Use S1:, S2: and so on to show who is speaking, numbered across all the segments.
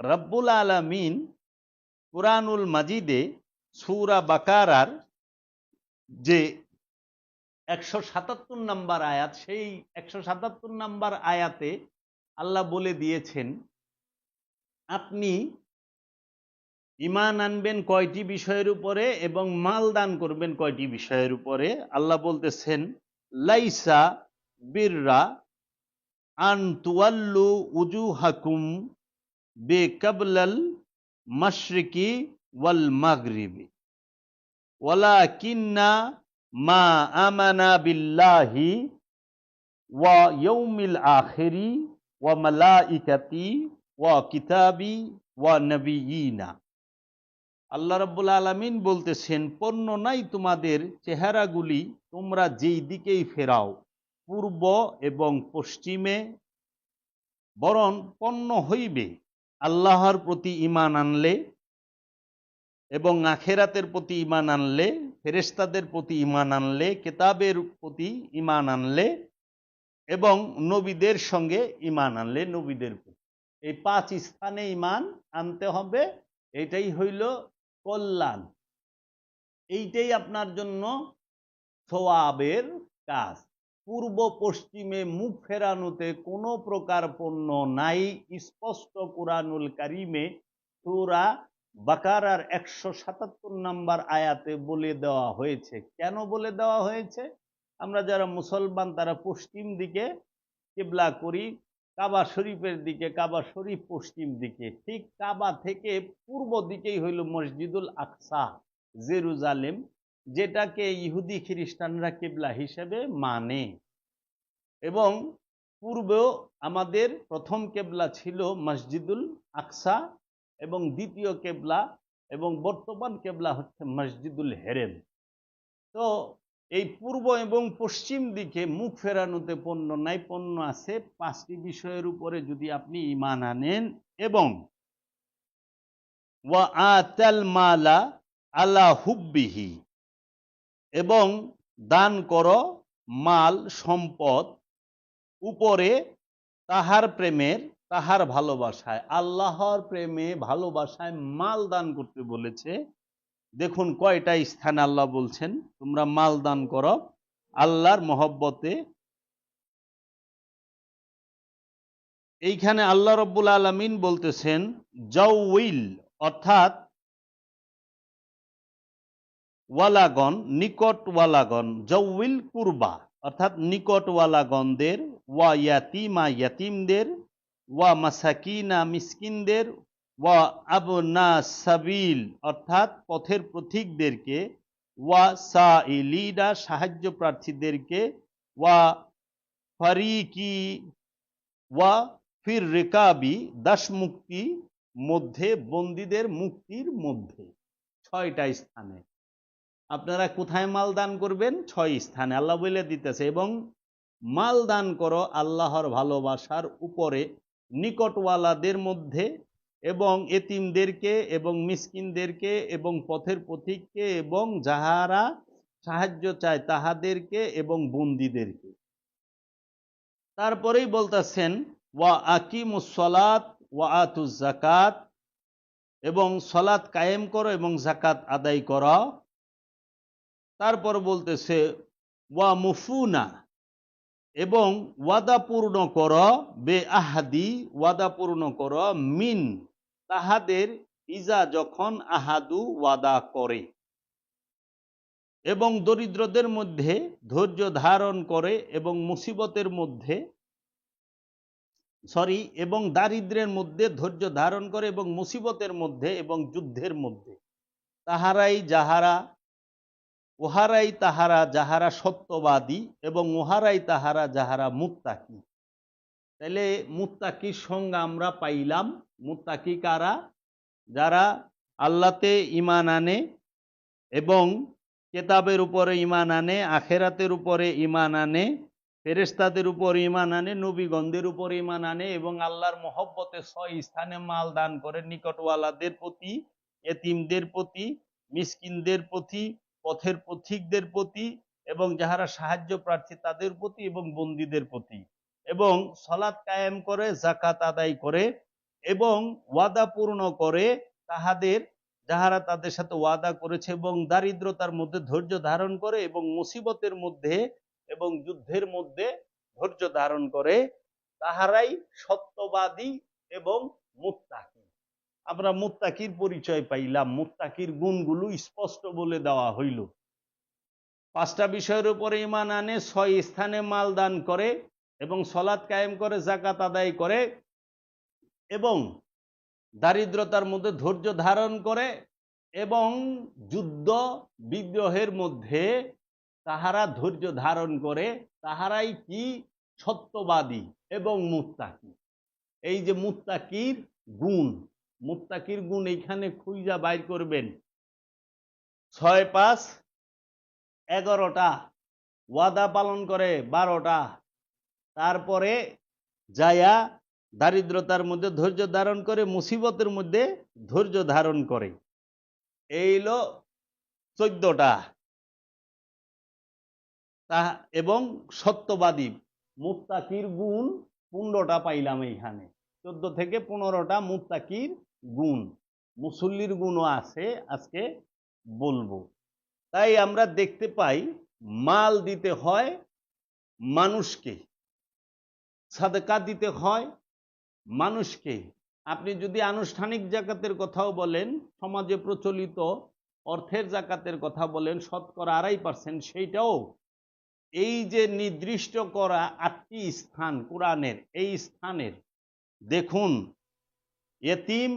S1: রব্বুল আলামিন কুরআনুল মাজিদে সূরা বাকারার যে 177 নম্বর আয়াত, সেই 177 নম্বর আয়াতে আল্লাহ বলে দিয়েছেন আপনি ঈমান আনবেন কয়টি বিষয়ের উপরে এবং মাল দান করবেন কয়টি বিষয়ের উপরে। আল্লাহ বলতেছেন লাইসা বিররা আন তুয়াল্লু উজুহাকুম বিকাবলাল মাশরিকি ওয়াল মাগরিবি ওয়ালাকিন্না মা আমানা বিল্লাহি ওয়া ইয়াউমিল আখিরি ওয়া মালাইকাতি ওয়া কিতাবি ওয়া নবিয়িনা। আল্লাহ রাব্বুল আলামিন বলতেছেন পণ্য নাই তোমাদের চেহারাগুলি তোমরা যেই দিকেই ফেরাও, পূর্ব এবং পশ্চিমে, বরং পণ্য হইবে আল্লাহর প্রতি ঈমান আনলে এবং আখেরাতের প্রতি ঈমান আনলে, ফেরেশতাদের প্রতি ঈমান আনলে, কিতাবের প্রতি ঈমান আনলে এবং নবীদের সঙ্গে ঈমান আনলে, নবীদের প্রতি। এই 5 স্থানে ঈমান আনতে হবে। এটাই হইল কল্যাণ, এইটাই আপনার জন্য সওয়াবের কাজ। পূর্ব পশ্চিমে মুখ ফেরানোতে কোনো প্রকার পণ্য নাই। স্পষ্ট কুরআনুল কারীমে সূরা বাকারার 177 নম্বর আয়াতে বলে দেওয়া হয়েছে। কেন বলে দেওয়া হয়েছে? আমরা যারা মুসলমান তারা পশ্চিম দিকে কিবলা করি, কাবা শরীফের দিকে, কাবা শরীফ পশ্চিম দিকে। ঠিক কাবা থেকে পূর্ব দিকেই হইল মসজিদুল আকসা, জেরুজালেম, যেটাকে ইহুদি খ্রিস্টানরা কিবলা হিসেবে মানে। এবং পূর্বেও আমাদের প্রথম কেবলা ছিল মসজিদুল আকসা এবং দ্বিতীয় কেবলা এবং বর্তমান কেবলা হচ্ছে মসজিদুল হেরেম। তো এই পূর্ব এবং পশ্চিম দিকে মুখ ফেরানোতে পণ্য নাই, পণ্য আছে 5টি বিষয়ের উপরে যদি আপনি ঈমান আনেন এবং ওয়া আতাল মালা আলা হুব্বিহি, এবং দান করো মাল সম্পদ উপরে তাহার প্রেমের, তাহার ভালোবাসায়। আল্লাহর প্রেমে ভালোবাসায় মাল দান করতে বলেছে। দেখুন কয়টা স্থানে আল্লাহ বলছেন তোমরা মাল দান করো আল্লাহর মহব্বতে। এইখানে আল্লাহ রব্বুল আলামিন বলতেছেন জাউইল, অর্থাৎ ওয়ালাগন, নিকট ওয়ালাগন, জাউইল কুরবা অর্থাৎ নিকট ওয়ালাগনদের, ওয়া ইয়াতিমা ইয়াতিমদের, ওয়া মাসাকিনা মিসকিনদের, ওয়া আবনা সাবিল অর্থাৎ পথের পথিকদেরকে, ওয়া সাইলিনা সাহায্য প্রার্থীদেরকে, ওয়া ফারিকি ওয়া ফির রিকাবি দাস মুক্তি মধ্যে, বন্দীদের মুক্তির মধ্যে। 6টা স্থানে আপনারা কোথায় মাল দান করবেন? 6 স্থানে আল্লাহ বলে দিতেছে। এবং মাল দান করো আল্লাহর ভালোবাসার উপরে, নিকটওয়ালাদের মধ্যে এবং এতিমদেরকে এবং মিসকিনদেরকে এবং পথের পথিককে এবং যাহারা সাহায্য চায় তাহাদেরকে এবং বন্দীদেরকে। তারপরেই বলতেছেন ওয়া আকিমুস সালাত ওয়া আতুজ যাকাত, এবং সালাত কায়েম করো এবং যাকাত আদায় করো। তারপর বলতেছে ওয়া মুফুনা, এবং ওয়াদা পূর্ণ করো, বে আহাদি ওয়াদা পূর্ণ করো, মিন তাহাদের, ইজা যখন আহাদু ওয়াদা করে, এবং দরিদ্রদের মধ্যে ধৈর্য ধারণ করে এবং মুসিবতের মধ্যে এবং দারিদ্র্যের মধ্যে ধৈর্য ধারণ করে এবং মুসিবতের মধ্যে এবং যুদ্ধের মধ্যে, ওহারাই তাহারা যাহারা সত্যবাদী এবং ওহারাই তাহারা যাহারা মুত্তাকি। তাহলে মুত্তাকির সংজ্ঞা আমরা পাইলাম। মুত্তাকি কারা? যারা আল্লাহতে ঈমান আনে এবং কিতাবের উপরে ঈমান আনে, আখেরাতের উপরে ঈমান আনে, ফেরেশতাদের উপর ঈমান আনে, নবীগণদের উপর ঈমান আনে এবং আল্লাহর মহব্বতে 6 স্থানে মাল দান করে, নিকটওয়ালাদের প্রতি, এতিমদের প্রতি, মিসকিনদের প্রতি, পথের পথিকদের প্রতি এবং যাহারা সাহায্য প্রার্থী তাদের প্রতি এবং বন্দীদের প্রতি, এবং সালাত কায়েম করে, যাকাত আদায় করে এবং ওয়াদা পূর্ণ করে তাহাদের যাহারা তাদের সাথে ওয়াদা করেছে, এবং দারিদ্রতার মধ্যে ধৈর্য ধারণ করে, এবং মুসিবতের মধ্যে এবং যুদ্ধের মধ্যে ধৈর্য ধারণ করে, তাহারাই সত্যবাদী এবং মুত্তাকি। আমরা মুত্তাকির পরিচয় পাইলাম, মুত্তাকির গুণগুলো স্পষ্ট বলে দেওয়া হইল। 5টা বিষয়ের উপরে ঈমান আনে, 6 স্থানে মাল দান করে, এবং সালাত কায়েম করে, যাকাত আদায় করে, এবং দারিদ্রতার মধ্যে ধৈর্য ধারণ করে, এবং যুদ্ধ বিগ্রহের মধ্যে তাহারা ধৈর্য ধারণ করে, তাহারাই কি সত্যবাদী এবং মুত্তাকি। এই যে মুত্তাকির গুণ, মুত্তাকির গুণ এইখানে খুঁজা বাইর করবেন। 6 5 11টা, ওয়াদা পালন করে 12টা, তারপরে যায়া দারিদ্রতার মধ্যে ধৈর্য ধারণ করে, মুসিবতের মধ্যে ধৈর্য ধারণ করে, এই হলো 14টা, এবং সত্যবাদী। মুত্তাকির গুণ 15টা পাইলাম এইখানে, 14 থেকে 15টা মুত্তাকির গুণ। মুসল্লির গুণও আছে, আজকে বলবো। তাই আমরা দেখতে পাই মাল দিতে হয় মানুষকে, সাদকা দিতে হয় মানুষকে। আপনি যদি আনুষ্ঠানিক জাকাতের কথাও বলেন, সমাজে প্রচলিত অর্থের জাকাতের কথা বলেন, শতকরা 2.5%, সেইটাও এই যে নির্দিষ্ট করা 8টি স্থান কোরআনের, এই স্থানের দেখুন, এতিম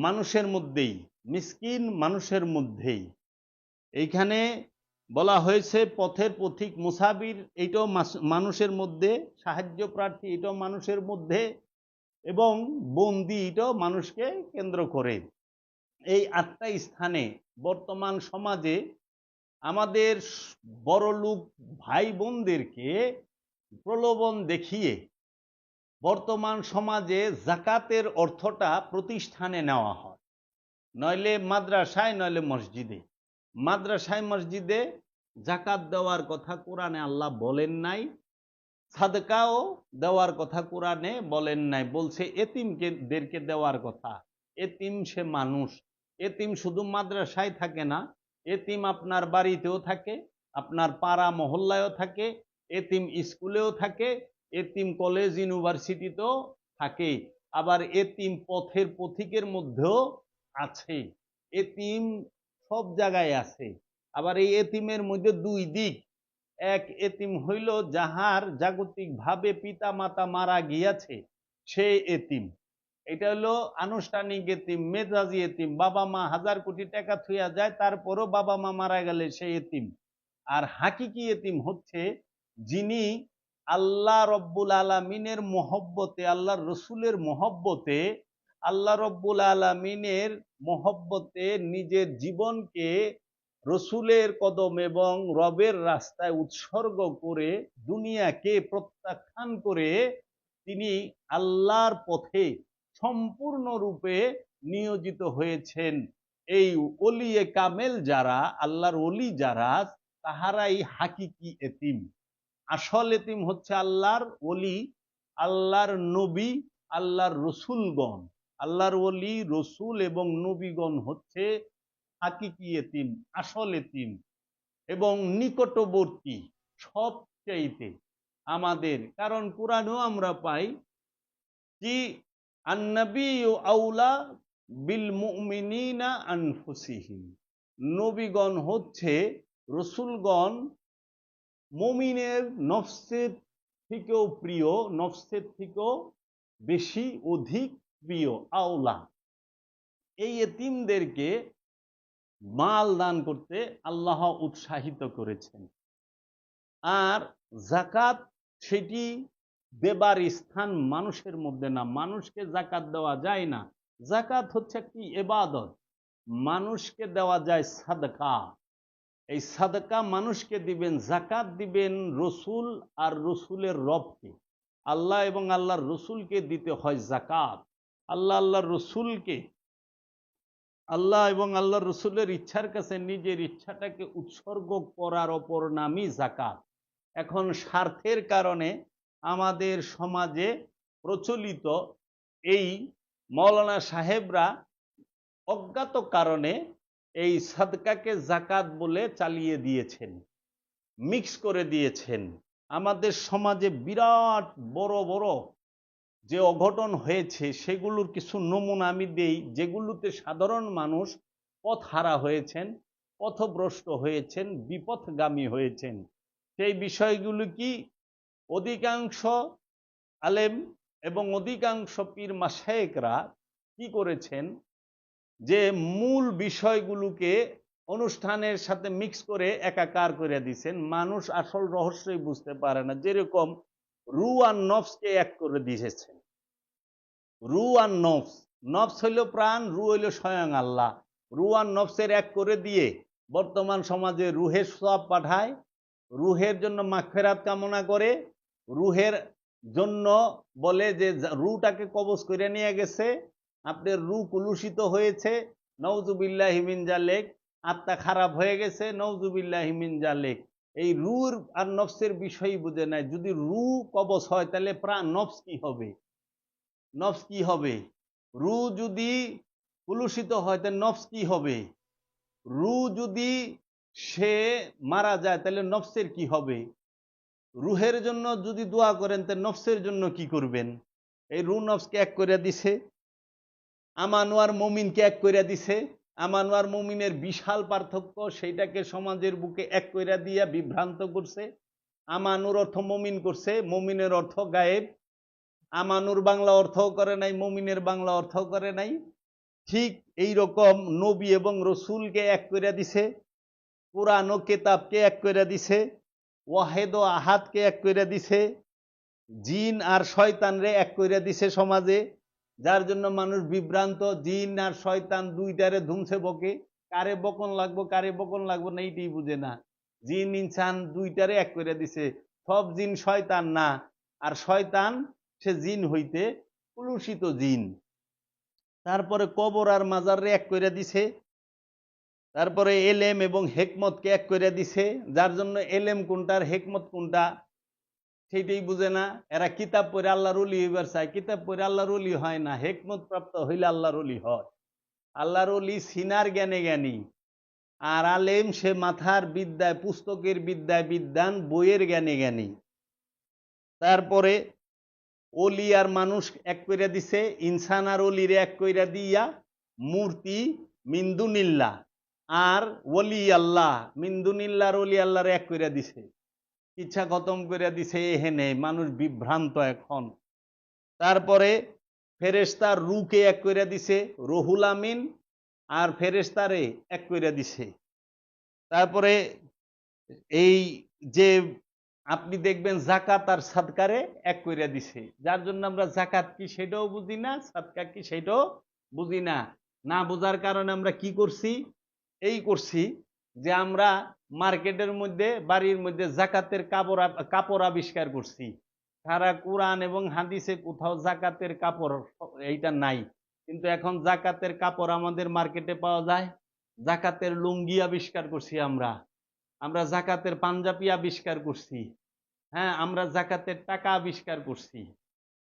S1: মানুষের মধ্যেই, মিসকিন মানুষের মধ্যেই। এইখানে বলা হয়েছে পথের পথিক, মুসাফির, এইটাও মানুষের মধ্যে, সাহায্য প্রার্থী এটাও মানুষের মধ্যে, এবং বন্দি এটাও মানুষকে কেন্দ্র করে। এই 8টা স্থানে বর্তমান সমাজে আমাদের বড়লোক ভাই বোনদেরকে প্রলোভন দেখিয়ে বর্তমান সমাজে জাকাতের অর্থটা প্রতিষ্ঠানে নেওয়া হয়, নইলে মাদ্রাসায়, নইলে মসজিদে। মাদ্রাসায় মসজিদে জাকাত দেওয়ার কথা কোরআনে আল্লাহ বলেন নাই, সাদকাও দেওয়ার কথা কোরআনে বলেন নাই, বলছে এতিমদেরকে দেওয়ার কথা। এতিম সে মানুষ, এতিম শুধু মাদ্রাসায় থাকে না, এতিম আপনার বাড়িতেও থাকে, আপনার পাড়া মহল্লায়ও থাকে, এতিম স্কুলেও থাকে, এতিম কলেজ ইউনিভার্সিটিতেও থাকে, আবার এতিম পথের পথিকের মধ্যেও আছে। এতিম সব জায়গায় আছে। আবার এই এতিমের মধ্যে 2 দিক। এক এতিম হইল যাহার জাগতিক ভাবে পিতা মাতা মারা গিয়াছে, সে এতিম। এটা হলো আনুষ্ঠানিক এতিম, মেজাজি এতিম। বাবা মা 1000 কোটি টাকা থুইয়া যায়, তারপরও বাবা মা মারা গেলে সে এতিম। আর হাকিকি এতিম হচ্ছে যিনি আল্লাহ রব্বুল আলামিনের মহব্বতে, আল্লাহর রসুলের মহব্বতে, আল্লাহ রব্বুল আলামিনের মহব্বতে নিজের জীবনকে রসুলের কদম এবং রবের রাস্তায় উৎসর্গ করে দুনিয়াকে প্রত্যাখ্যান করে তিনি আল্লাহর পথে সম্পূর্ণরূপে নিয়োজিত হয়েছেন। এই ওলিয়ে কামেল যারা, আল্লাহর ওলি যারা, তাহারাই হাকিকি এতিম। আসল এতিম হচ্ছে আল্লাহর ওলি, আল্লাহর নবী, আল্লাহর রসুলগণ। আল্লাহর ওলি, রসুল এবং নবীগণ হচ্ছে হাকিকি এতিম, আসল এতিম এবং নিকটবর্তী সবচাইতে আমাদের। কারণ কোরআনেও আমরা পাই কি আন্নাবিয়্যু আউলা বিল মুমিনিনা আনফুসিহিম, নবীগণ হচ্ছে, রসুলগণ মুমিনের নফসের থেকেও প্রিয়, নফসের থেকেও বেশি, অধিক প্রিয়। আওলা, এই এতিমদেরকে মাল দান করতে আল্লাহ উৎসাহিত করেছেন। আর জাকাত সেটি দেবার স্থান মানুষের মধ্যে না, মানুষকে জাকাত দেওয়া যায় না। জাকাত হচ্ছে একটি ইবাদত, মানুষকে দেওয়া যায় সাদকা। এই সাদকা মানুষকে দিবেন, জাকাত দিবেন রসুল আর রসুলের রবকে, আল্লাহ এবং আল্লাহর রসুলকে দিতে হয় জাকাত। আল্লাহর রসুলকে, আল্লাহ এবং আল্লাহর রসুলের ইচ্ছার কাছে নিজের ইচ্ছাটাকে উৎসর্গ করার অপর নামই জাকাত। এখন স্বার্থের কারণে আমাদের সমাজে প্রচলিত এই মৌলানা সাহেবরা অজ্ঞাত কারণে এই সাদকাকে জাকাত বলে চালিয়ে দিয়েছেন, মিক্স করে দিয়েছেন। আমাদের সমাজে বিরাট বড় বড় যে অঘটন হয়েছে সেগুলোর কিছু নমুনা আমি দেই, যেগুলোতে সাধারণ মানুষ পথহারা হয়েছেন, পথভ্রষ্ট হয়েছেন, বিপথগামী হয়েছেন। সেই বিষয়গুলো কি? অধিকাংশ আলেম এবং অধিকাংশ পীর মাশায়েখরা কি করেছেন, যে মূল বিষয়গুলোকে অনুষ্ঠানের সাথে মিক্স করে একাকার করে দিচ্ছেন। মানুষ আসল রহস্যই বুঝতে পারে না। যেরকম রু আর নফসকে এক করে দিয়েছেন। রু আর নফস, নফস হইল প্রাণ, রু হইল স্বয়ং আল্লাহ। রু আর নফসের এক করে দিয়ে বর্তমান সমাজে রুহের সওয়াব পাঠায়, রুহের জন্য মাগফিরাত কামনা করে, রুহের জন্য বলে যে রুটাকে কবজ করে নিয়ে গেছে, আপনার রু কুলুষিত হয়েছে, নওজুবিল্লাহি মিন জালিক, আত্মা খারাপ হয়ে গেছে, নওজুবিল্লাহি মিন জালিক। এই রুর আর নফসের বিষয়ই বুঝে নাই। যদি রু কবজ হয় তাহলে প্রাণ নফস কি হবে? নফস কি হবে? রু যদি কুলুষিত হয় তাহলে নফস কি হবে? রু যদি সে মারা যায় তাহলে নফসের কি হবে? রুহের জন্য যদি দোয়া করেন তাহলে নফসের জন্য কি করবেন? এই রু নফসকে এক করে দিছে। আমানোয়ার মমিনকে এক করে দিছে। আমানোয়ার মমিনের বিশাল পার্থক্য, সেইটাকে সমাজের বুকে এক করে দিয়া বিভ্রান্ত করছে। আমানুর অর্থ মমিন করছে, মমিনের অর্থ গায়েব। আমানুর বাংলা অর্থও করে নাই, মমিনের বাংলা অর্থও করে নাই। ঠিক এই রকম নবী এবং রসুলকে এক করে দিছে, কোরআন ও কেতাবকে এক করে দিছে, ওয়াহেদ ও আহাদকে এক করে দিছে, জিন আর শয়তানরে এক করে দিছে সমাজে। যার জন্য মানুষ বিভ্রান্ত। জিন আর শয়তান দুইটারে ধুমছে বকে, কারে বকন লাগবো কারে বকন লাগবো না এইটাই বুঝে না। জিন ইনসান দুইটারে এক করে দিছে। সব জিন শয়তান না, আর শয়তান সে জিন হইতে কুলুষিত জিন। তারপরে কবর আর মাজারে এক করে দিছে। তারপরে এলেম এবং হেকমতকে এক করে দিছে, যার জন্য এলেম কোনটা আর হেকমত কোনটা সেইটাই বুঝে না। এরা কিতাব পড়ে আল্লাহর ওলি হইবার চায়, কিতাব পড়ে আল্লাহর ওলি হয় না। হেকমত প্রাপ্ত হইলে আল্লাহর ওলি হয়। আল্লাহর ওলি সিনার জ্ঞানে জ্ঞানী, আর আলেম সে মাথার বিদ্যায়, পুস্তকের বিদ্যায় বিদ্যান, বইয়ের জ্ঞানে জ্ঞানী। তারপরে ওলি আর মানুষ এক কইরা দিছে, ইনসান আর ওলিরে এক কইরা দিয়া মূর্তি মিন্দুনিল্লাহ আর ওলি আল্লাহ, মিন্দুনিল্লাহ আর ওলি আল্লাহরে এক কইরা দিছে। ইচ্ছা খতম করে দিছে। এহেনে মানুষ বিভ্রান্ত এখন। তারপরে ফেরেশতার রুকে এক করে দিছে, রুহুল আমিন আর ফেরেশতারে এক করে দিছে। তারপরে এই যে আপনি দেখবেন জাকাত আর সাদকারে এক করে দিছে, যার জন্য আমরা জাকাত কি সেটাও বুঝি না, সাদকা কি সেটাও বুঝি না। না বোঝার কারণে আমরা কি করছি? এই করছি যে আমরা মার্কেটের মধ্যে, বাড়ির মধ্যে জাকাতের কাপড় আবিষ্কার করছি। সারা কোরআন এবং হাদিসে কোথাও জাকাতের কাপড় এইটা নাই। কিন্তু এখন জাকাতের কাপড় আমাদের মার্কেটে পাওয়া যায়। জাকাতের লুঙ্গি আবিষ্কার করছি আমরা। আমরা জাকাতের পাঞ্জাবি আবিষ্কার করছি। হ্যাঁ, আমরা জাকাতের টাকা আবিষ্কার করছি।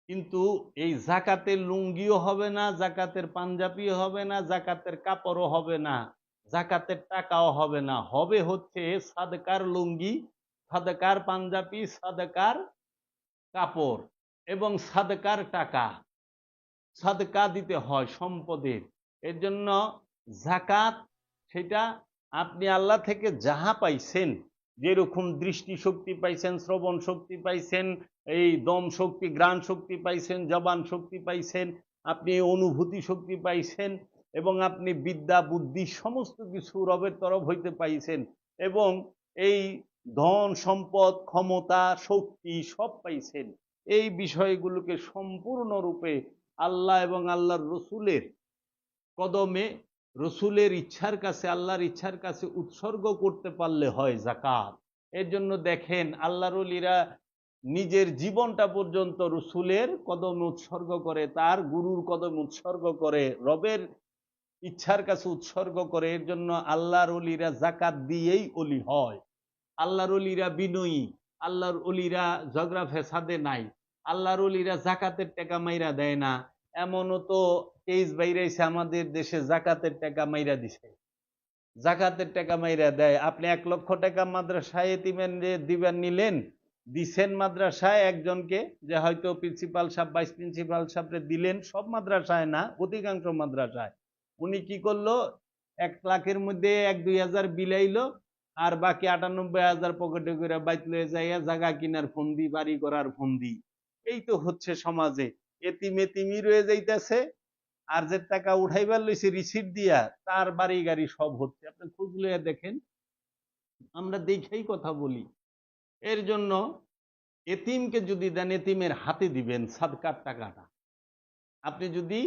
S1: কিন্তু এই জাকাতের লুঙ্গিও হবে না, জাকাতের পাঞ্জাবিও হবে না, জাকাতের কাপড়ও হবে না, জাকাতের টাকাও হবে না। হবে হচ্ছে সাদকার লুঙ্গি, সাদকার পাঞ্জাবি, সাদকার কাপড় এবং সাদকার টাকা। সাদকা দিতে হয় সম্পদের। এর জন্য জাকাত সেটা আপনি আল্লাহ থেকে যাহা পাইছেন, যেরকম দৃষ্টি শক্তি পাইছেন, শ্রবণ শক্তি পাইছেন, এই দম শক্তি, ঘ্রাণ শক্তি পাইছেন, জবান শক্তি পাইছেন, আপনি অনুভূতি শক্তি পাইছেন, এবং আপনি বিদ্যা বুদ্ধি সমস্ত কিছু রবের তরফ হইতে পাইছেন, এবং এই ধন সম্পদ ক্ষমতা শক্তি সব পাইছেন। এই বিষয়গুলোকে সম্পূর্ণরূপে আল্লাহ এবং আল্লাহর রসুলের কদমে, রসুলের ইচ্ছার কাছে, আল্লাহর ইচ্ছার কাছে উৎসর্গ করতে পারলে হয় জাকাত। এর জন্য দেখেন আল্লাহর ওলিরা নিজের জীবনটা পর্যন্ত রসুলের কদমে উৎসর্গ করে, তার গুরুর কদমে উৎসর্গ করে, রবের ইচ্ছার কাছে উৎসর্গ করে। এর জন্য আল্লাহর ওলিরা জাকাত দিয়েই ওলি হয়। আল্লাহর ওলিরা বিনয়ী, আল্লাহর ওলিরা ঝগড়া ফেসাদে নাই, আল্লাহর ওলিরা জাকাতের টাকা মাইরা দেয় না। এমনও তো কেস বাইরেছে আমাদের দেশে জাকাতের টাকা মাইরা দিছে, জাকাতের টাকা মাইরা দেয়। আপনি 1 লক্ষ টাকা মাদ্রাসায় এতিমের দিবেন নিলেন, দিছেন মাদ্রাসায় একজনকে, যে হয়তো প্রিন্সিপাল সাহেব ভাইস প্রিন্সিপাল সাহেবরে দিলেন, সব মাদ্রাসায় না, অধিকাংশ মাদ্রাসায়। উনি কি করলো, 1 লাখের মধ্যে 1-2 হাজার বিলাইলো, আর বাকি 98,000 পকেটে করে বাইত লয়ে যাইয়া জায়গা কিনার ফন্দি, বাড়ি করার ফন্দি। এই তো হচ্ছে সমাজে, এতিম এতিমই রয়ে যাইতেছে, আর যে টাকা উঠাইবার লইছে রিসিট দিয়া, তার বাড়ি গাড়ি সব হচ্ছে। আপনি খোঁজ লইয়া দেখেন, আমরা দেখেই কথা বলি। এর জন্য এতিমকে যদি দেন, এতিমের হাতে দিবেন সাদকার টাকাটা। আপনি যদি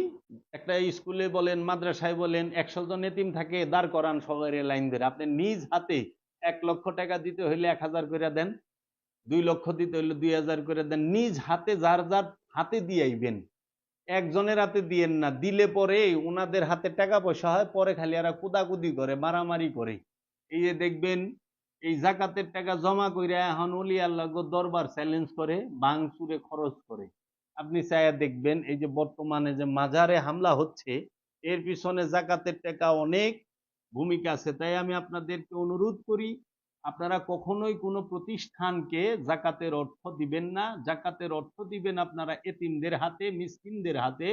S1: একটা স্কুলে বলেন, মাদ্রাসায় বলেন, 100 জন এতিম থাকে, দাঁড় করান সবাই লাইন ধরে, আপনি নিজ হাতে 1 লক্ষ টাকা দিতে হইলে 1000 করে দেন, 2 লক্ষ দিতে হইলে 2000 করে দেন, নিজ হাতে যার যার হাতে দিয়াইবেন, একজনের হাতে দিয়েন না। দিলে পরে ওনাদের হাতে টাকা পয়সা হয়, পরে খালি এরা কুদাকুদি করে, মারামারি করে। এই যে দেখবেন, এই জাকাতের টাকা জমা কইরা এখন ওলি আল্লাহ দরবার চ্যালেঞ্জ করে, ভাঙচুরে খরচ করে। আপনি চাইয়া দেখবেন, এই যে বর্তমানে যে মাজারে হামলা হচ্ছে, এর পিছনে জাকাতের টাকা অনেক ভূমিকা আছে। তাই আমি আপনাদেরকে অনুরোধ করি, আপনারা কখনোই কোনো প্রতিষ্ঠানকে জাকাতের অর্থ দিবেন না। জাকাতের অর্থ দিবেন আপনারা এতিমদের হাতে, মিসকিনদের হাতে,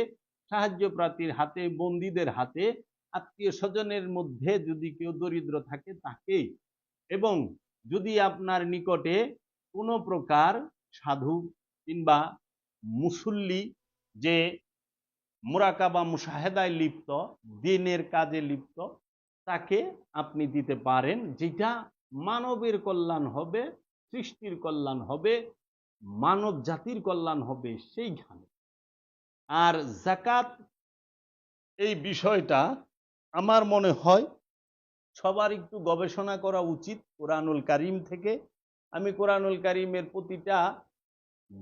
S1: সাহায্য প্রার্থীর হাতে, বন্দীদের হাতে, আত্মীয় স্বজনের মধ্যে যদি কেউ দরিদ্র থাকে তাকে। এবং যদি আপনার নিকটে কোনো প্রকার সাধু কিংবা মুসল্লি, যে মুরাকাবা মুশাহেদায় লিপ্ত, দিনের কাজে লিপ্ত, তাকে আপনি দিতে পারেন, যেটা মানবের কল্যাণ হবে, সৃষ্টির কল্যাণ হবে, মানব জাতির কল্যাণ হবে সেইখানে। আর জাকাত এই বিষয়টা আমার মনে হয় সবার একটু গবেষণা করা উচিত কোরআনুল কারীম থেকে। আমি কোরআনুল কারীমের প্রতিটা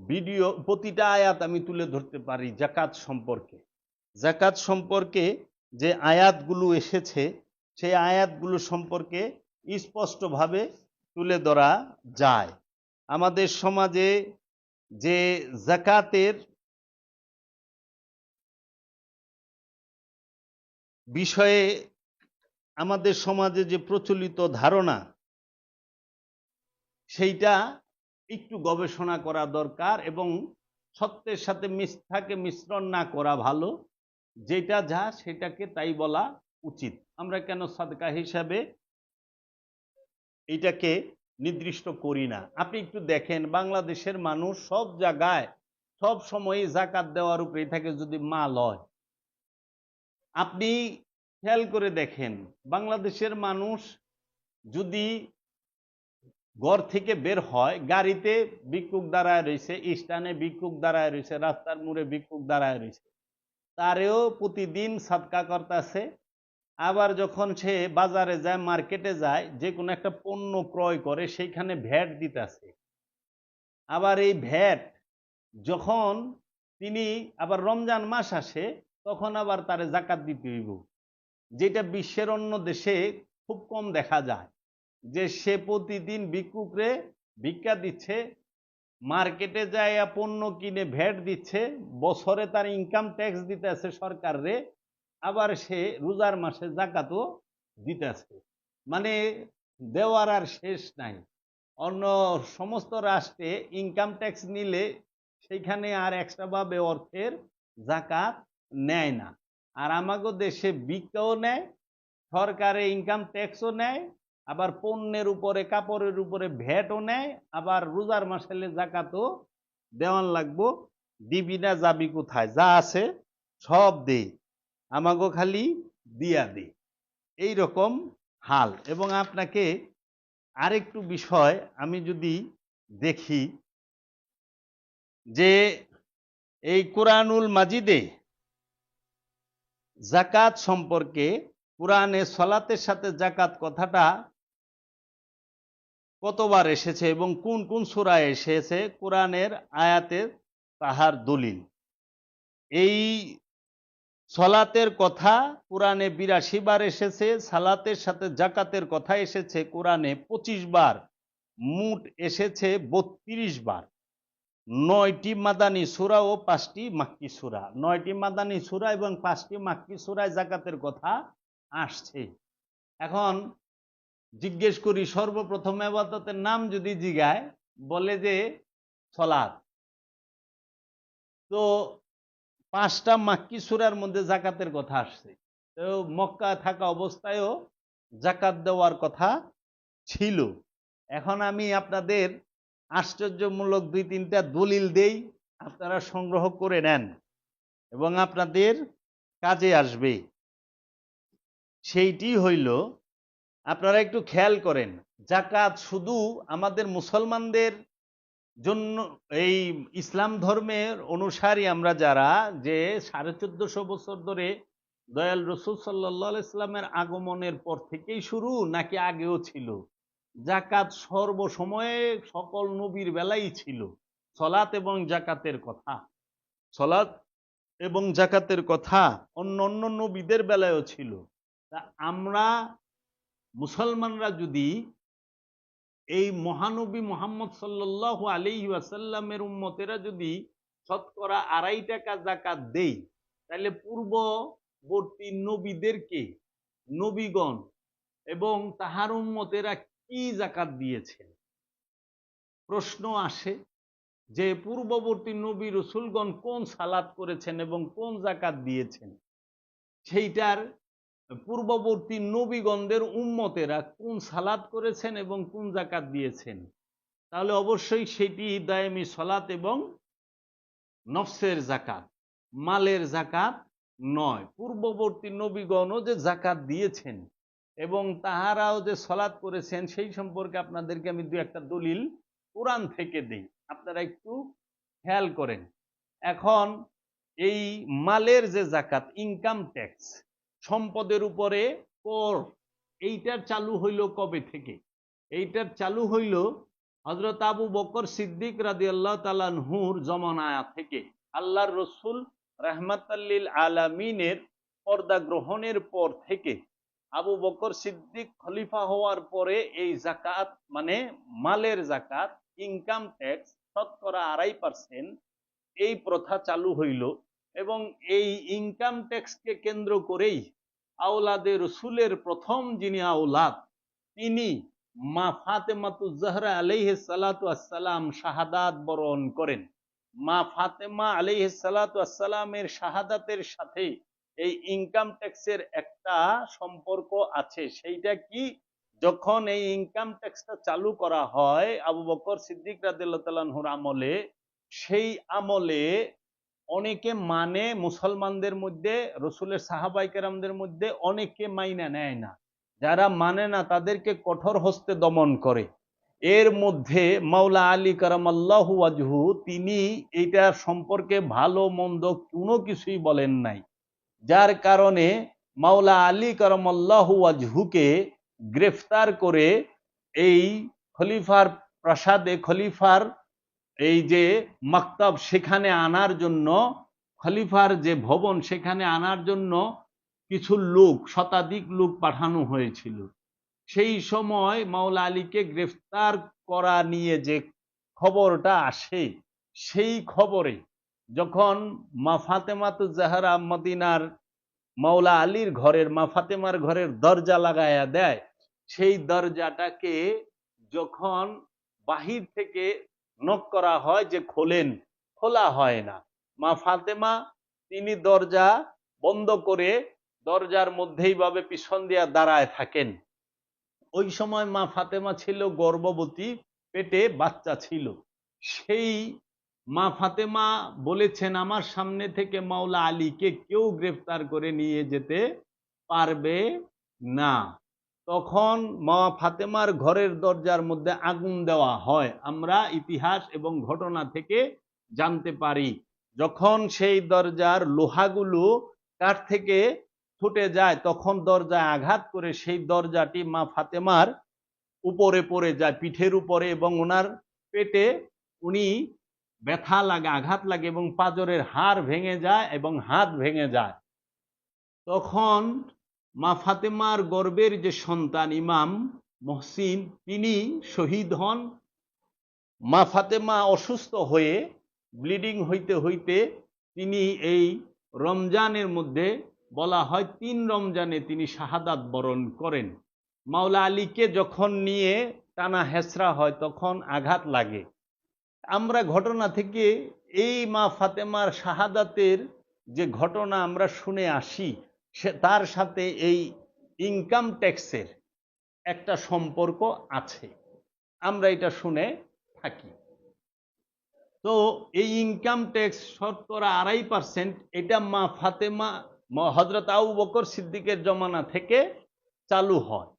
S1: ভিডিও, প্রতিটা আয়াত আমি তুলে ধরতে পারি জাকাত সম্পর্কে। জাকাত সম্পর্কে যে আয়াতগুলো এসেছে, সেই আয়াতগুলো সম্পর্কে স্পষ্টভাবে তুলে ধরা যায়। আমাদের সমাজে যে জাকাতের বিষয়ে আমাদের সমাজে যে প্রচলিত ধারণা, সেইটা একটু গবেষণা করা দরকার, এবং সত্যের সাথে মিথ্যাকে মিশ্রণ না করা ভালো। যেটা যা সেটাকে তাই বলা উচিত। আমরা কেন সাদকা হিসাবে এটাকে নির্দিষ্ট করি না? আপনি একটু দেখেন, বাংলাদেশের মানুষ সব জায়গায় সব সময় জাকাত দেওয়ার উপরেই থাকে যদি মাল হয়। আপনি খেয়াল করে দেখেন, বাংলাদেশের মানুষ যদি ঘর থেকে বের হয়, গাড়িতে ভিক্ষুক দাঁড়ায় রয়েছে, স্ট্যান্ডে ভিক্ষুক দাঁড়ায় রয়েছে, রাস্তার মোড়ে ভিক্ষুক দাঁড়ায় রয়েছে, তারেও প্রতিদিন সাদকা করতেছে। আবার যখন সে বাজারে যায়, মার্কেটে যায়, যে কোনো একটা পণ্য ক্রয় করে, সেইখানে ভ্যাট দিতেছে। আবার এই ভ্যাট যখন তিনি আবার রমজান মাস আসে, তখন আবার তারে জাকাত দিতে হইব, যেটা বিশ্বের অন্য দেশে খুব কম দেখা যায়। যে সে প্রতিদিন ভিক্ষুকরে ভিক্ষা দিচ্ছে, মার্কেটে যায় পণ্য কিনে ভ্যাট দিচ্ছে, বছরে তার ইনকাম ট্যাক্স দিতেছে সরকারে, আবার সে রোজার মাসে জাকাতও দিতেছে। মানে দেওয়ার আর শেষ নাই। অন্য সমস্ত রাষ্ট্রে ইনকাম ট্যাক্স নিলে সেইখানে আর এক্সট্রা ভাবে অর্থের জাকাত নেয় না। আর আমাগো দেশে ভিক্ষাও নেয়, সরকারে ইনকাম ট্যাক্সও নেয়, আবার পণ্যের উপরে, কাপড়ের উপরে ভ্যাটও নেয়, আবার রোজার মাসেলে জাকাতও দেওয়ান লাগবো। দিবি না যাবি কোথায়? যা আছে সব দে, আমাগো খালি দিয়া দে, এইরকম হাল। এবং আপনাকে আরেকটু বিষয় আমি যদি দেখি, যে এই কোরআনুল মাজিদে জাকাত সম্পর্কে, কোরআনে সলাতের সাথে জাকাত কথাটা কতবার এসেছে এবং কোন কোন সূরায় এসেছে, কোরআনের আয়াতের তাহার দলিল। এই সলাতের কথা কোরআনে 82 বার এসেছে, সালাতের সাথে জাকাতের কথা এসেছে কোরআনে 25 বার, মোট এসেছে 32 বার। 9টি মাদানী সূরা ও 5টি মাক্কি সূরা। 9টি মাদানী সূরা এবং 5টি মাক্কি সূরায় যাকাতের কথা আসছে। এখন জিজ্ঞেস করি, সর্বপ্রথম ইবাদতের নাম যদি জিগায়, বলে যে সালাত। তো 5টা মাক্কি সূরার মধ্যে যাকাতের কথা আসছে। তো মক্কা থাকা অবস্থায়ও যাকাত দেওয়ার কথা ছিল। এখন আমি আপনাদের আশ্চর্যমূলক 2-3টা দলিল দেই, আপনারা সংগ্রহ করে নেন এবং আপনাদের কাজে আসবে। সেইটি হইল, আপনারা একটু খেয়াল করেন, যাকাত শুধু আমাদের মুসলমানদের জন্য, এই ইসলাম ধর্মের অনুসারী আমরা যারা, যে 1450 বছর ধরে দয়াল রসুল সাল্লাল্লাহু আলাইহি সাল্লামের আগমনের পর থেকেই শুরু, নাকি আগেও ছিল? যাকাত সর্বসময়ে সকল নবীর বেলাই ছিল। সলাত এবং যাকাতের কথা, সলাত এবং যাকাতের কথা অন্য অন্য নবীদের বেলায়ও ছিল। তা আমরা মুসলমানরা যদি এই মহানবী মুহাম্মদ সাল্লাল্লাহু আলাইহি ওয়াসাল্লামের উম্মতেরা যদি শতকরা 2.5 টাকা যাকাত দেই, তাহলে পূর্ববর্তী নবীদেরকে, নবীগণ এবং তাহার উম্মতেরা কি যাকাত দিয়েছেন? প্রশ্ন আসে যে পূর্ববর্তী নবী রসুলগণ কোন সালাত করেছেন এবং কোন যাকাত দিয়েছেন, সেইটার পূর্ববর্তী নবীগণদের উম্মতেরা কোন সালাত করেছেন এবং কোন যাকাত দিয়েছেন, তাহলে অবশ্যই সেটি দায়েমি সালাত এবং নফসের যাকাত, মালের যাকাত নয়। পূর্ববর্তী নবীগণও যে যাকাত দিয়েছেন এবং তাহারাও যে সালাত করেছেন, সেই সম্পর্কে আপনাদেরকে আমি 2-1টা দলিল কোরআন থেকে দেই, আপনারা একটু খেয়াল করেন। এখন এই মালের যে যাকাত, ইনকাম ট্যাক্স, সম্পদের উপরে কর, এইটার চালু হইল কবে থেকে? এইটার চালু হইল হযরত আবু বকর সিদ্দিক রাদিয়াল্লাহু তাআলা আনহুর জমানা থেকে। আল্লাহর রসুল রাহমাতাল লিল আলামিনের পর্দা গ্রহণের পর থেকে আবু বকর সিদ্দিক খলিফা হওয়ার পরে এই যাকাত, মানে মালের যাকাত, ইনকাম ট্যাক্স শতকরা 2.5%, এই প্রথা চালু হইল। এবং এই ইনকাম ট্যাক্সকে কেন্দ্র করেই আওলাদে রসুলের প্রথম যিনি আওলাদ, তিনি মা ফাতেমাতুজ জাহরা আলাইহিস সালাতু ওয়াসসালাম শাহাদাত বরণ করেন। মা ফাতেমা আলাইহিস সালাতু ওয়াসসালামের শাহাদাতের সাথে এই ইনকাম ট্যাক্সের একটা সম্পর্ক আছে। সেইটা কি? যখন এই ইনকাম ট্যাক্সটা চালু করা হয় আবু বকর সিদ্দিক রাদিয়াল্লাহু তাআলা আনহুর আমলে, সেই আমলে অনেকে মানে, মুসলমানদের মধ্যে, রসুলের সাহাবায়ে কেরামদের মধ্যে অনেকে মাইনা নেয় না। যারা মানে না তাদেরকে কঠোর হস্তে দমন করে। এর মধ্যে মাওলা আলী কারামাল্লাহু ওয়াজহু, তিনি এইটার সম্পর্কে ভালো মন্দ কোনো কিছুই বলেন নাই, যার কারণে মাওলা আলী কারামাল্লাহু ওয়াজহুকে গ্রেফতার করে এই খলিফার প্রাসাদে, খলিফার এই যে মাকতাব, সেখানে আনার জন্য, খলিফার যে ভবন, সেখানে আনার জন্য কিছু লোক, শতাধিক লোক পাঠানো হয়েছিল। সেই সময় মাওলা আলীকে গ্রেফতার করা নিয়ে যে খবরটা আসে, সেই খবরে যখন মা ফাতেমাতুজ জাহরা মদিনার মাওলা আলীর ঘরের, মা ফাতেমার ঘরের দরজা লাগায়া দেয়, সেই দরজাটাকে যখন বাহির থেকে নক করা হয় যে খোলেন, খোলা হয় না। মা ফাতেমা, তিনি দরজা বন্ধ করে দরজার মধ্যেই ভাবে পিছন দিয়া দাঁড়ায় থাকেন। ওই সময় মা ফাতেমা ছিল গর্ভবতী, পেটে বাচ্চা ছিল। সেই মা ফাতেমা বলেছেন, আমার সামনে থেকে মাওলা আলীকে কেউ গ্রেফতার করে নিয়ে যেতে পারবে না। তখন মা ফাতেমার ঘরের দরজার মধ্যে আগুন দেওয়া হয়, আমরা ইতিহাস এবং ঘটনা থেকে জানতে পারি। যখন সেই দরজার লোহাগুলো কাঠ থেকে ছুটে যায়, তখন দরজায় আঘাত করে সেই দরজাটি মা ফাতেমার উপরে পড়ে যায়, পিঠের উপরে, এবং ওনার পেটে উনি ব্যথা লাগে, আঘাত লাগে, এবং পাঁজরের হাড় ভেঙে যায় এবং হাত ভেঙে যায়। তখন মা ফাতেমার গর্ভের যে সন্তান ইমাম মহসিন, তিনি শহীদ হন। মা ফাতেমা অসুস্থ হয়ে ব্লিডিং হইতে হইতে তিনি এই রমজানের মধ্যে বলা হয় 3 রমজানে তিনি শাহাদাত বরণ করেন। মাওলা আলীকে যখন নিয়ে টানা হেসরা হয় তখন আঘাত লাগে। আমরা ঘটনা থেকে এই মা ফাতেমার শাহাদাতের যে ঘটনা আমরা শুনে আসি, তার সাথে এই ইনকাম ট্যাক্সের একটা সম্পর্ক আছে, আমরা এটা শুনে থাকি। তো এই ইনকাম ট্যাক্স 2.5%, এটা মা ফাতেমা হযরত আবু বকর সিদ্দিকের জমানা থেকে চালু হয়।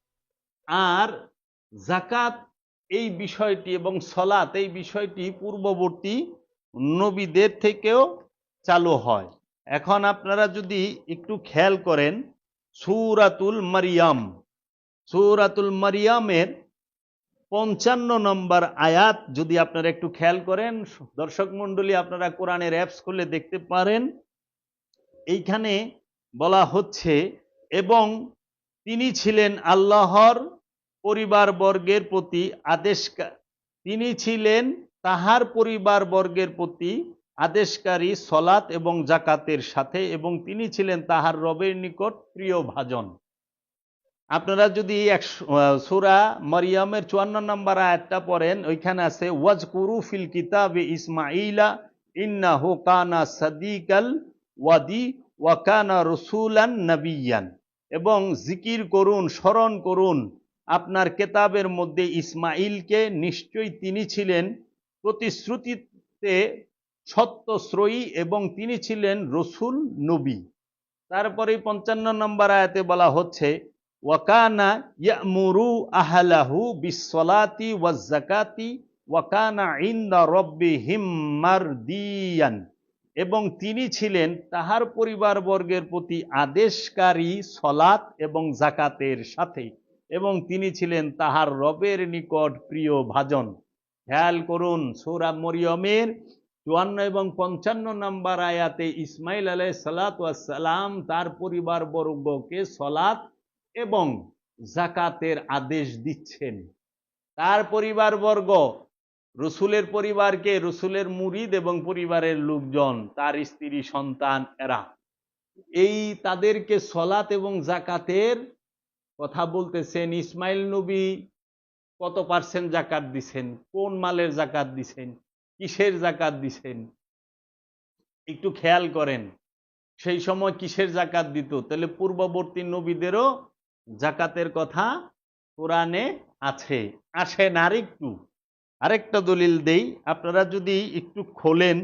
S1: আর যাকাত এই বিষয়টি এবং সলাত এই বিষয়টি পূর্ববর্তী নবীদের থেকেও চালু হয়। এখন আপনারা যদি একটু খেয়াল করেন, সূরাতুল মারিয়ামের 55 নম্বর আয়াত যদি আপনারা একটু খেয়াল করেন, দর্শক মণ্ডলী আপনারা কোরআনের অ্যাপস খুলে দেখতে পারেন। এইখানে বলা হচ্ছে, এবং তিনি ছিলেন আল্লাহর পরিবার বর্গের প্রতি তিনি ছিলেন তাহার পরিবার বর্গের প্রতি আদেশকারী সলাত এবং জাকাতের সাথে, এবং তিনি ছিলেন তাহার রবের নিকট প্রিয় ভাজন। আপনারা যদি সূরা মারিয়ামের 54 নম্বর আয়াতটা পড়েন, ওইখানে আছে ওয়াজকুরু ফিল কিতাবে ইসমাঈলা ইন্নাহু কানা সাদিকাল ওয়াদি ওয়া কানা রাসূলান নাবিয়্যান, এবং জিকির করুন, স্মরণ করুন আপনার কেতাবের মধ্যে ইসমাঈলকে, নিশ্চয়ই তিনি ছিলেন প্রতিশ্রুতিতে সত্যশ্রয়ী এবং তিনি ছিলেন রসূল নবী। তারপরে 55 নম্বর আয়াতে বলা হচ্ছে ওয়াকানা ইয়ামুরু আহলাহু বিসসালাতি ওয়াজ যাকাতি ওয়াকানা ইনদা রাব্বিহিম মারদিয়ান, এবং তিনি ছিলেন তাহার পরিবার বর্গের প্রতি আদেশকারী সলাত এবং জাকাতের সাথে, এবং তিনি ছিলেন তাহার রবের নিকট প্রিয় ভাজন। খেয়াল করুন, সূরা মরিয়মের 54 এবং 55 নম্বর আয়াতে ইসমাঈল আলাইহিস সালাতু ওয়াস সালাম তার পরিবার বর্গকে সলাত এবং জাকাতের আদেশ দিচ্ছেন। তার পরিবার বর্গ রসুলের পরিবারকে, রসুলের মুরিদ এবং পরিবারের লোকজন, তার স্ত্রী সন্তান, এরা এই তাদেরকে সলাত এবং জাকাতের কথা বলতেছেন। ইসমাইল নবী কত % জাকাত দিছেন, কোন মালের জাকাত দিছেন, কিসের জাকাত দিছেন, একটু খেয়াল করেন। সেই সময় কিসের জাকাত দিত? তাহলে পূর্ববর্তী নবীদেরও জাকাতের কথা কোরআনে আছে। আসেন আরেকটা দলিল দেই। আপনারা যদি একটু খোলেন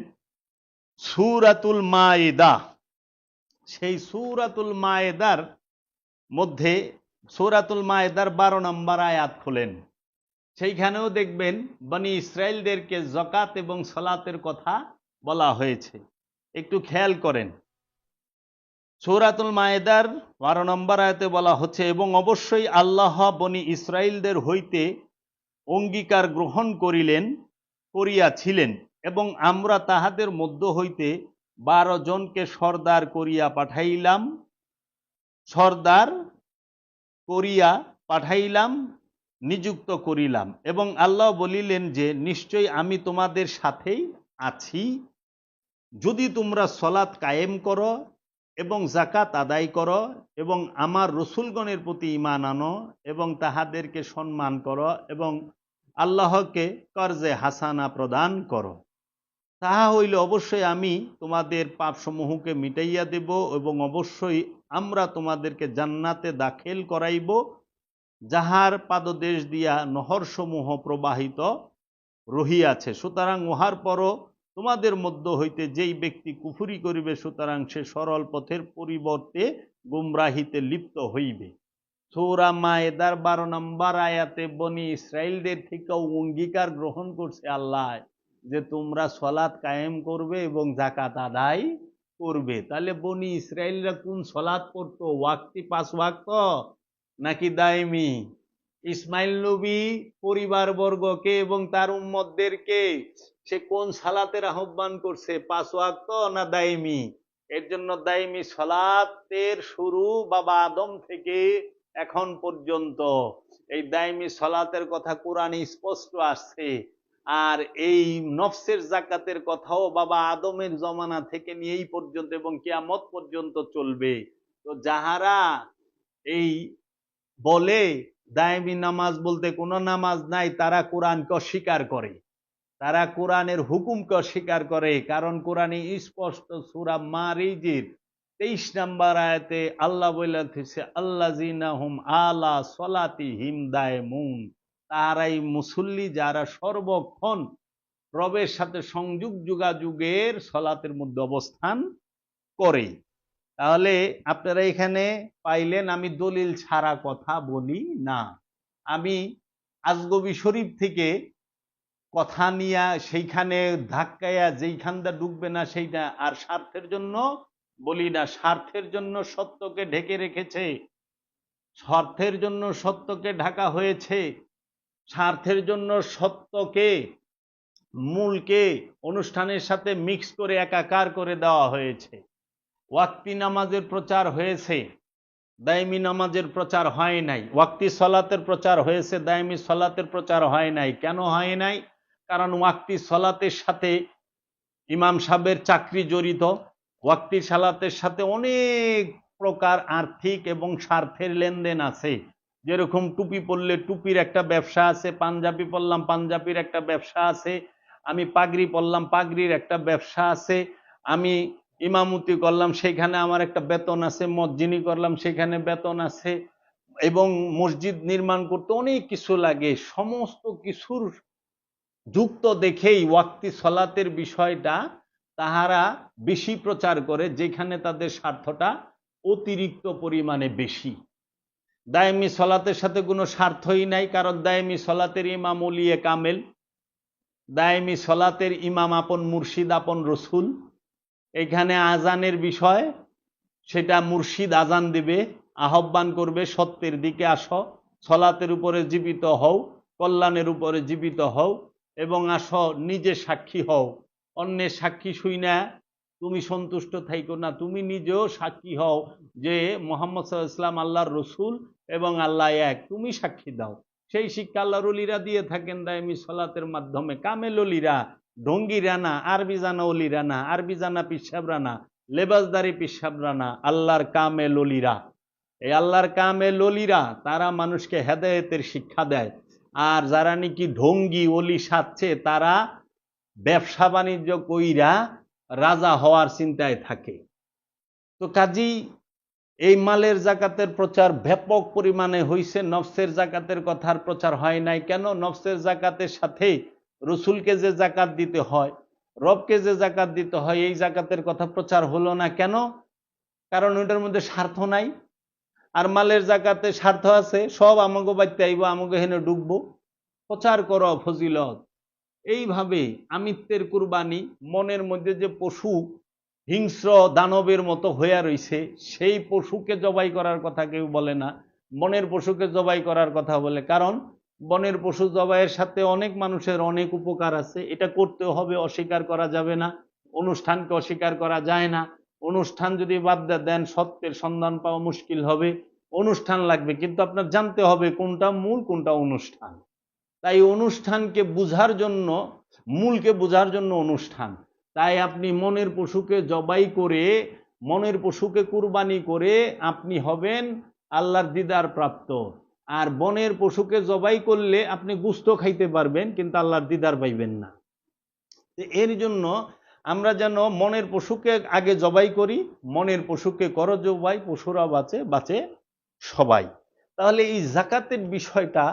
S1: সূরাতুল মায়েদা, সেই সূরাতুল মায়েদার মধ্যে সূরাতুল মায়েদার 12 নম্বর আয়াত খোলেন, সেইখানেও দেখবেন বনি ইসরাইলদেরকে যাকাত এবং সালাতের কথা বলা হয়েছে। একটু খেয়াল করেন, সূরাতুল মায়েদার 12 নম্বর আয়াতে বলা হচ্ছে, এবং অবশ্যই আল্লাহ বনি ইসরাইলদের হইতে অঙ্গীকার গ্রহণ করিয়াছিলেন, এবং আমরা তাহাদের মধ্য হইতে 12 জনকে সর্দার করিয়া পাঠাইলাম, নিযুক্ত করিলাম। এবং আল্লাহ বলিলেন যে, নিশ্চয়ই আমি তোমাদের সাথেই আছি, যদি তোমরা সলাত কায়েম করো এবং জাকাত আদায় করো এবং আমার রসুলগণের প্রতি ঈমান আনো এবং তাহাদেরকে সম্মান করো এবং আল্লাহকে কর্জে হাসানা প্রদান করো, তাহা হইলে অবশ্যই আমি তোমাদের পাপসমূহকে মিটাইয়া দেব, এবং অবশ্যই আমরা তোমাদেরকে জান্নাতে দাখিল করাইব, যাহার পাদদেশ দিয়া নহরসমূহ প্রবাহিত রহিয়াছে। সুতরাং উহার পরও তোমাদের মধ্য হইতে যেই ব্যক্তি কুফরি করিবে, সুতরাং সে সরল পথের পরিবর্তে গুমরাহিতে লিপ্ত হইবে। সূরা মায়েদার 12 নম্বর আয়াতে বনি ইসরাইলদের থেকেও অঙ্গীকার গ্রহণ করছে আল্লাহ যে তোমরা সলাত কায়েম করবে এবং যাকাত আদায় করবে। তাহলে বনি ইসরাইলরা কোন সলাত করতো? ওয়াক্তি 5 ওয়াক্ত নাকি দায়মি? ইসমাইল নবী পরিবার বর্গকে এবং তার উম্মতদেরকে সে কোন সালাতের আহ্বান করছে? 5 ওয়াক্ত না দায়মি? এর জন্য দায়মি সলাতের শুরু বাবা আদম থেকে এখন পর্যন্ত এই দায়মি সলাতের কথা কোরআনে স্পষ্ট আসছে। আর এই নফসের জাকাতের কথাও বাবা আদমের জমানা থেকে নিয়ে এই পর্যন্ত এবং কিয়ামত পর্যন্ত চলবে। তো যাহারা এই বলে দায়েমি নামাজ বলতে কোনো নামাজ নাই, তারা কোরআনকে অস্বীকার করে, তারা কোরআনের হুকুমকে অস্বীকার করে। কারণ কোরআনে স্পষ্ট সূরা মারিজের 23 নম্বর আয়াতে আল্লাহ বলেছে, আল্লাযিনা হুম আলা সলাতিহিম দায়মুন, তারাই মুসল্লি যারা সর্বক্ষণ রবের সাথে সংযোগ যোগাযোগের সলাতের মধ্যে অবস্থান করে। তাহলে আপনারা এখানে পাইলেন আমি দলিল ছাড়া কথা বলি না, আমি আজগবি শরীফ থেকে কথা নিয়ে সেইখানে ধাক্কায়া যেইখানটা ডুববে না সেইটা, আর স্বার্থের জন্য বলি না। স্বার্থের জন্য সত্যকে ঢেকে রেখেছে, স্বার্থের জন্য সত্যকে ঢাকা হয়েছে, স্বার্থের জন্য সত্যকে মূলকে অনুষ্ঠানের সাথে মিক্স করে একাকার করে দেওয়া হয়েছে। ওয়াক্তি নামাজের প্রচার হয়েছে, দায়মি নামাজের প্রচার হয় নাই। ওয়াক্তি সলাতের প্রচার হয়েছে, দায়মি সলাতের প্রচার হয় নাই। কেন হয় নাই? কারণ ওয়াক্তি সলাতের সাথে ইমাম সাহেবের চাকরি জড়িত, ওয়াক্তি সালাতের সাথে অনেক প্রকার আর্থিক এবং স্বার্থের লেনদেন আছে। যেরকম টুপি পরলে টুপির একটা ব্যবসা আছে, পাঞ্জাবি পরলাম পাঞ্জাবির একটা ব্যবসা আছে, আমি পাগড়ি পরলাম পাগড়ির একটা ব্যবসা আছে, আমি ইমামতি করলাম সেখানে আমার একটা বেতন আছে, মসজিনি করলাম সেখানে বেতন আছে, এবং মসজিদ নির্মাণ করতে অনেক কিছু লাগে। সমস্ত কিছুর যুক্ত দেখেই ওয়াক্তি সলাতের বিষয়টা তাহারা বেশি প্রচার করে, যেখানে তাদের স্বার্থটা অতিরিক্ত পরিমাণে বেশি। দায়েমি সলাতের সাথে কোনো স্বার্থই নাই, কারণ দায়েমি সলাতের ইমাম ওলিয়ে কামেল, দায়েমি সলাতের ইমাম আপন মুর্শিদ আপন রসুল। এখানে আজানের বিষয়, সেটা মুর্শিদ আজান দেবে, আহ্বান করবে সত্যের দিকে আসো, সলাতের উপরে জীবিত হও, কল্যাণের উপরে জীবিত হও, এবং আসো নিজে সাক্ষী হও। অন্যের সাক্ষী শুই না তুমি সন্তুষ্ট থাইকো না, তুমি নিজেও সাক্ষী হও যে মুহাম্মদ সাল্লাল্লাহু আলাইহি ওয়াসাল্লাম আল্লাহর রসুল এবং আল্লাহ এক, তুমি সাক্ষী দাও। সেই শিক্ষা আল্লাহর ওলিরা দিয়ে থাকেন দায়েমি সলাতের মাধ্যমে। কামেল ওলিরা, ঢঙ্গিরা না, আরবি জানা ওলিরা না, আরবি জানা পিসাবরা না, লেবাসদারি পিসাবরা না, আল্লাহর কামেল ওলিরা। এই আল্লাহর কামেল ওলিরা তারা মানুষকে হেদায়েতের শিক্ষা দেয়। আর যারা নাকি ঢঙ্গি ওলি সাজছে, তারা ব্যবসা বাণিজ্য কইরা রাজা হওয়ার চিন্তায় থাকে। তো কাজী এই মালের জাকাতের প্রচার ব্যাপক পরিমাণে হইছে, নফসের জাকাতের কথার প্রচার হয় নাই। কেন? নফসের জাকাতের সাথে রসুলকে যে জাকাত দিতে হয়, রবকে যে জাকাত দিতে হয়, এই জাকাতের কথা প্রচার হলো না। কেন? কারণ ওইটার মধ্যে স্বার্থ নাই। আর মালের জাকাতে স্বার্থ আছে, সব আমাকে বাড়তে আইব, আমাকে হেনে ডুববো, প্রচার করো ফজিলত। এইভাবে আমিত্বের কুরবানি, মনের মধ্যে যে পশু হিংস্র দানবের মতো হইয়া রইছে, সেই পশুকে জবাই করার কথা কেউ বলে না, বনের পশুকে জবাই করার কথা বলে। কারণ বনের পশু জবাইয়ের সাথে অনেক মানুষের অনেক উপকার আছে, এটা করতে হবে, অস্বীকার করা যাবে না। অনুষ্ঠানকে অস্বীকার করা যায় না। অনুষ্ঠান যদি বাদ দেন, সত্যের সন্ধান পাওয়া মুশকিল হবে। অনুষ্ঠান লাগবে, কিন্তু আপনার জানতে হবে কোনটা মূল কোনটা অনুষ্ঠান। তাই অনুষ্ঠানকে বুঝার জন্য, মূলকে বুঝার জন্য অনুষ্ঠান। তাই আপনি মনের পশুকে জবাই করে, মনের পশুকে কুরবানি করে আপনি হবেন আল্লাহর দিদার প্রাপ্ত। আর বনের পশুকে জবাই করলে আপনি গোশত খাইতে পারবেন, কিন্তু আল্লাহর দিদার পাইবেন না। এর জন্য আমরা যেন মনের পশুকে আগে জবাই করি, মনের পশুকে করো জবাই, পশুরা বাঁচে, বাঁচে সবাই। তাহলে এই জাকাতের বিষয়টা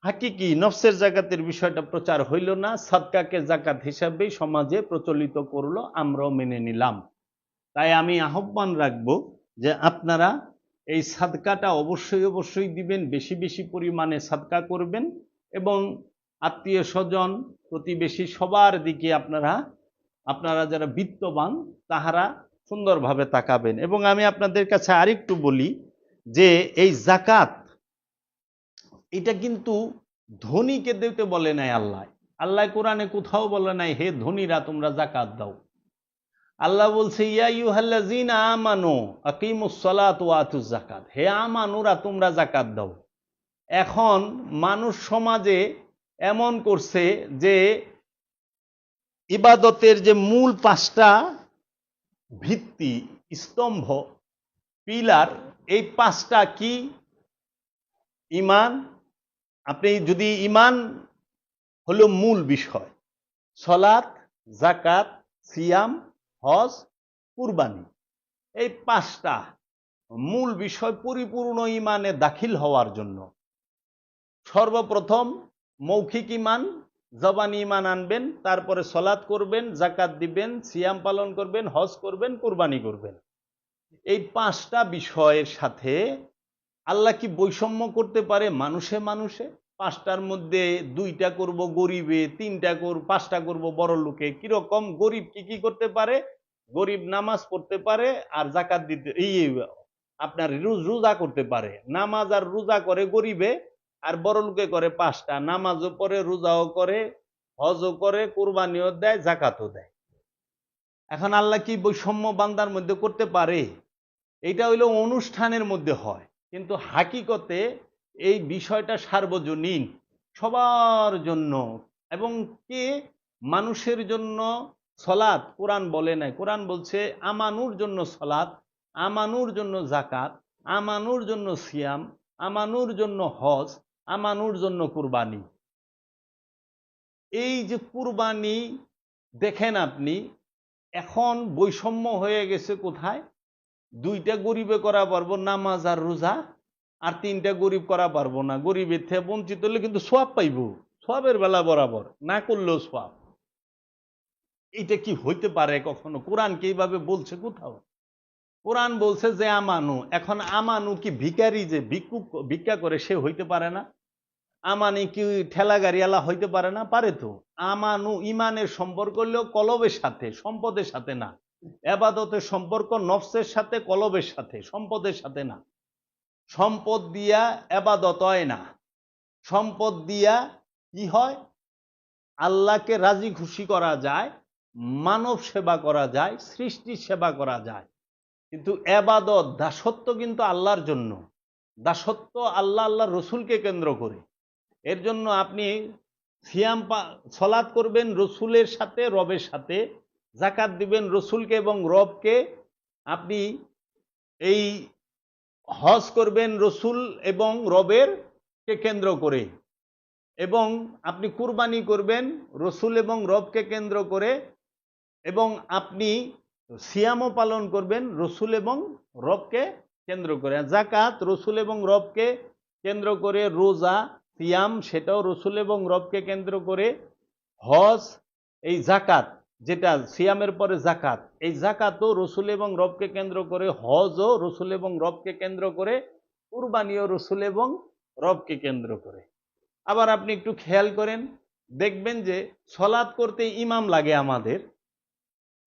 S1: হাকিকি নফসের জাকাতের বিষয়টা প্রচার হইল না, সাদকাকে জাকাত হিসাবেই সমাজে প্রচলিত করলো, আমরাও মেনে নিলাম। তাই আমি আহ্বান রাখবো যে আপনারা এই সাদকাটা অবশ্যই অবশ্যই দিবেন, বেশি বেশি পরিমাণে সাদকা করবেন, এবং আত্মীয় স্বজন প্রতিবেশী সবার দিকে আপনারা যারা বিত্তবান তাহারা সুন্দরভাবে তাকাবেন। এবং আমি আপনাদের কাছে আরেকটু বলি যে এই জাকাত এটা কিন্তু ধনীকে দিতে বলে নাই আল্লাহ। আল্লাহ কোরআনে কোথাও বলে নাই হে ধনীরা তোমরা জাকাত দাও। আল্লাহ বলছে ইয়া আইয়ুহাল্লাযীনা আমানু আকিমুস সালাত ওয়া আতুজ যাকাত, হে আমানুরা তোমরা জাকাত দাও। এখন মানুষ সমাজে এমন করছে যে ইবাদতের যে মূল 5টা ভিত্তি, স্তম্ভ, পিলার, এই 5টা কি? ঈমান। আপনি যদি ঈমান হলো মূল বিষয়, সালাত, যাকাত, সিয়াম, হজ, কুরবানি, এই 5টা মূল বিষয় পরিপূর্ণ ঈমানে দাখিল হওয়ার জন্য সর্বপ্রথম মৌখিক ঈমান, জবানি ঈমান আনবেন, তারপরে সালাত করবেন, যাকাত দিবেন, সিয়াম পালন করবেন, হজ করবেন, কুরবানি করবেন। এই 5টা বিষয়ের সাথে আল্লাহ কি বৈষম্য করতে পারে মানুষে মানুষে? 5টার মধ্যে 2টা করব গরিবে, 3টা করব, 5টা করব বড় লোকে। কিরকম? গরিব কি কি করতে পারে? গরিব নামাজ পড়তে পারে আর যাকাত দিতে, আপনার রোজা করতে পারে। নামাজ আর রোজা করে গরিবে, আর বড় লোকে করে 5টা, নামাজও পড়ে, রোজাও করে, হজও করে, কোরবানিও দেয়, যাকাতও দেয়। এখন আল্লাহ কি বৈষম্য বান্দার মধ্যে করতে পারে? এটা হইলো অনুষ্ঠানের মধ্যে হয়, কিন্তু হাকিকতে এই বিষয়টা সার্বজনীন, সবার জন্য। এবং কে? মানুষের জন্য সলাৎ কোরআন বলে নাই, কোরআন বলছে আমানুর জন্য সলাৎ, আমানুর জন্য যাকাত, আমানুর জন্য সিয়াম, আমানুর জন্য হজ, আমানুর জন্য কুরবানি। এই যে কুরবানি, দেখেন আপনি এখন বৈষম্য হয়ে গেছে কোথায়? 2টা গরিবে করা পারবো নামাজ আর রোজা, আর 3টা গরিব করা পারবো না। গরিবের থেকে বঞ্চিত হলে কিন্তু সোয়াব পাইব, সোয়াবের বেলা বরাবর, না করলেও সোয়াব। এটা কি হইতে পারে কখনো? কোরআন কি এইভাবে বলছে কোথাও? কোরআন বলছে যে আমানু। এখন আমানু কি ভিখারি যে ভিক্ষা করে সে হইতে পারে না? আমানি কি ঠেলা গাড়িওয়ালা হইতে পারে না? পারে তো। আমানু ইমানের সম্পর্ক হলো কলবের সাথে, সম্পদের সাথে না। এবাদতের সম্পর্ক নফসের সাথে, কলবের সাথে, সম্পদের সাথে না। সম্পদ দিয়া এবাদত হয় না। সম্পদ দিয়া কি হয়? আল্লাহকে রাজি খুশি করা যায়, মানব সেবা করা যায়, সৃষ্টির সেবা করা যায়। কিন্তু এবাদত, দাসত্ব কিন্তু আল্লাহর জন্য। দাসত্ব আল্লাহ, আল্লাহ রসুলকে কেন্দ্র করে। এর জন্য আপনি সিয়াম সালাত করবেন রসুলের সাথে, রবের সাথে। যাকাত দিবেন রসুলকে এবং রবকে। আপনি এই হজ করবেন রসুল এবং রবের কে কেন্দ্র করে। এবং আপনি কুরবানি করবেন রসুল এবং রবকে কেন্দ্র করে। এবং আপনি সিয়ামও পালন করবেন রসুল এবং রবকে কেন্দ্র করে। যাকাত রসুল এবং রবকে কেন্দ্র করে। রোজা, সিয়াম সেটাও রসুল এবং রবকে কেন্দ্র করে। হজ, এই যাকাত যেটা সিয়ামের পরে যাকাত, এই যাকাতও রসুল এবং রবকে কেন্দ্র করে। হজও রসুল এবং রবকে কেন্দ্র করে। কুরবানিও রসুল এবং রবকে কেন্দ্র করে। আবার আপনি একটু খেয়াল করেন, দেখবেন যে সালাত করতে ইমাম লাগে আমাদের।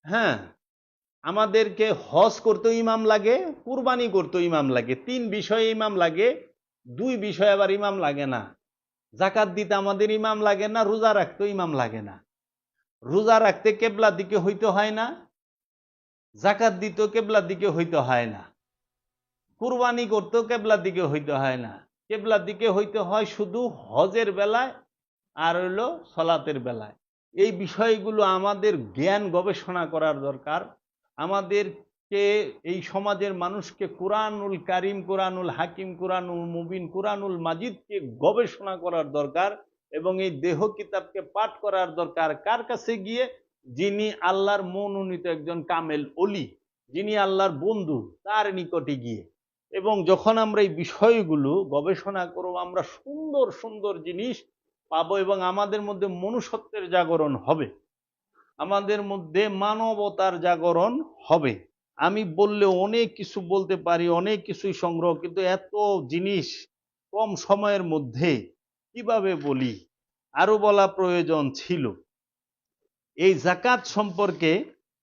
S1: হ্যাঁ, আমাদেরকে হজ করতেও ইমাম লাগে, কুরবানি করতেও ইমাম লাগে। 3 বিষয়ে ইমাম লাগে, 2 বিষয়ে আবার ইমাম লাগে না। যাকাত দিতে আমাদের ইমাম লাগে না, রোজা রাখতেও ইমাম লাগে না। রোজা রাখতে কেবলা দিকে হইতে হয় না, যাকাত দিতেও কেবলা দিকে হইতে হয় না, কুরবানি করতেও কেবলা দিকে হইতে হয় না। কেবলা দিকে হইতে হয় শুধু হজের বেলায় আর হইলো সলাতের বেলায়। এই বিষয়গুলো আমাদের জ্ঞান গবেষণা করার দরকার। আমাদেরকে এই সমাজের মানুষকে কুরআনুল কারীম, কুরআনুল হাকিম, কুরআনুল মুবিন, কুরআনুল মাজিদকে গবেষণা করার দরকার এবং এই দেহ কিতাবকে পাঠ করার দরকার। কার কাছে গিয়ে? যিনি আল্লাহর মনোনীত একজন কামেল ওলি, যিনি আল্লাহর বন্ধু, তার নিকটে গিয়ে। এবং যখন আমরা এই বিষয়গুলো গবেষণা করব, আমরা সুন্দর সুন্দর জিনিস পাবো এবং আমাদের মধ্যে মনুষ্যত্বের জাগরণ হবে, আমাদের মধ্যে মানবতার জাগরণ হবে। আমি বললে অনেক কিছু বলতে পারি, অনেক কিছুই সংগ্রহ, কিন্তু এত জিনিস কম সময়ের মধ্যে কিভাবে বলি, আরো বলা প্রয়োজন ছিল। এই যাকাত সম্পর্কে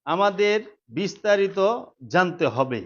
S1: আমাদের বিস্তারিত জানতে হবে।